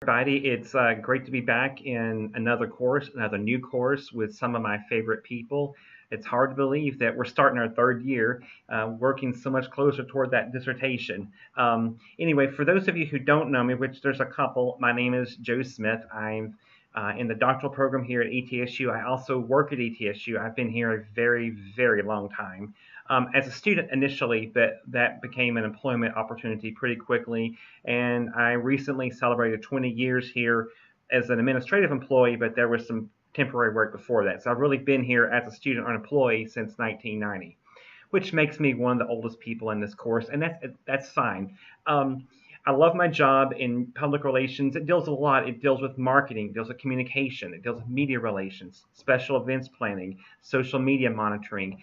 Everybody, it's great to be back in another new course with some of my favorite people. It's hard to believe that we're starting our third year, working so much closer toward that dissertation. Anyway, for those of you who don't know me, which there's a couple, my name is Joe Smith. I'm in the doctoral program here at ETSU. I also work at ETSU. I've been here a very, very long time. As a student initially, but that became an employment opportunity pretty quickly. And I recently celebrated 20 years here as an administrative employee, but there was some temporary work before that. So I've really been here as a student or an employee since 1990, which makes me one of the oldest people in this course, and that's fine. I love my job in public relations. It deals with a lot. It deals with marketing, it deals with communication, it deals with media relations, special events planning, social media monitoring,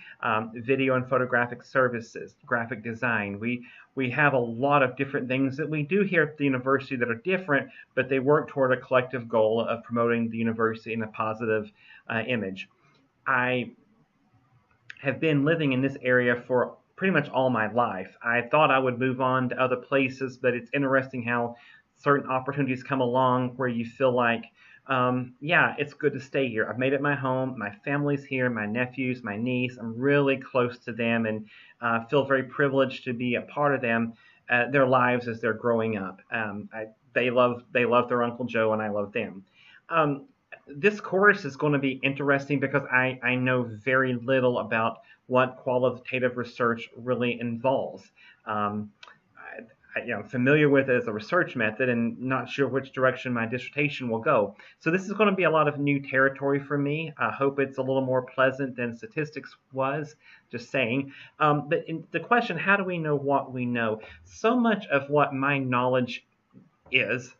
video and photographic services, graphic design. We have a lot of different things that we do here at the university that are different, but they work toward a collective goal of promoting the university in a positive image. I have been living in this area for pretty much all my life. I thought I would move on to other places, but it's interesting how certain opportunities come along where you feel like, yeah, it's good to stay here. I've made it my home. My family's here, my nephews, my niece. I'm really close to them and feel very privileged to be a part of them, their lives as they're growing up. They love their Uncle Joe, and I love them. This course is going to be interesting because I know very little about what qualitative research really involves. I'm familiar with it as a research method and not sure which direction my dissertation will go. So this is going to be a lot of new territory for me. I hope it's a little more pleasant than statistics was, just saying. But the question, how do we know what we know? So much of what my knowledge is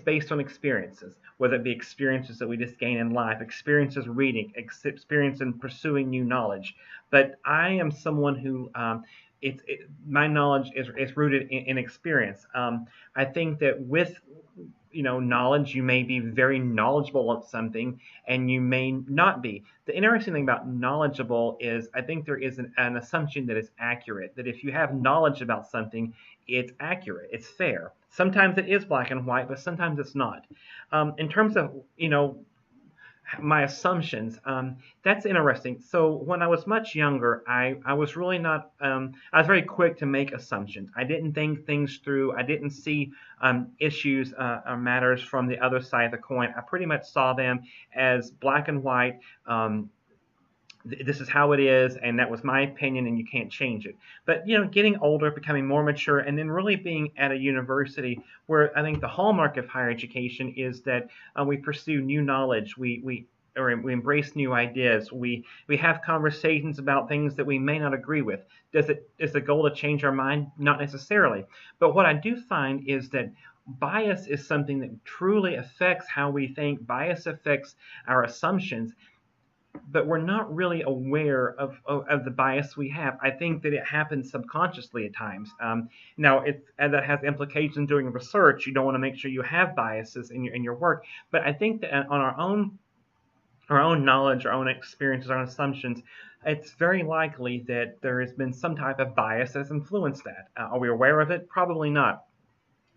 based on experiences, whether it be experiences that we just gain in life, experiences reading, experience in pursuing new knowledge. But I am someone who my knowledge is rooted in experience. I think that with knowledge, you may be very knowledgeable of something and you may not be. The interesting thing about knowledgeable is I think there is an assumption that it's accurate, that if you have knowledge about something, it's accurate, it's fair. Sometimes it is black and white, but sometimes it's not. In terms of, my assumptions, that's interesting. So when I was much younger, I was really not, I was very quick to make assumptions. I didn't think things through. I didn't see issues or matters from the other side of the coin. I pretty much saw them as black and white. This is how it is, and that was my opinion, and you can't change it. But getting older, becoming more mature, and then really being at a university where I think the hallmark of higher education is that we pursue new knowledge, we embrace new ideas, we have conversations about things that we may not agree with. Is the goal to change our mind? Not necessarily. But what I do find is that bias is something that truly affects how we think. Bias affects our assumptions, but we're not really aware of the bias we have. I think that it happens subconsciously at times. Now, that has implications doing research. You don't want to make sure you have biases in your work. But I think that on our own knowledge, our own experiences, our own assumptions, it's very likely that there has been some type of bias that's influenced that. Are we aware of it? Probably not.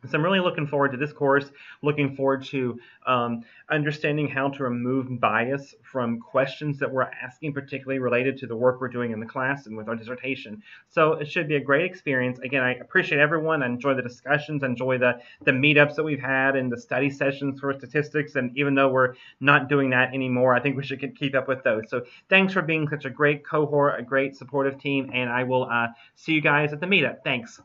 So I'm really looking forward to this course, looking forward to understanding how to remove bias from questions that we're asking, particularly related to the work we're doing in the class and with our dissertation. So it should be a great experience. Again, I appreciate everyone. I enjoy the discussions. I enjoy the meetups that we've had and the study sessions for statistics. And even though we're not doing that anymore, I think we should keep up with those. So thanks for being such a great cohort, a great supportive team, and I will see you guys at the meetup. Thanks.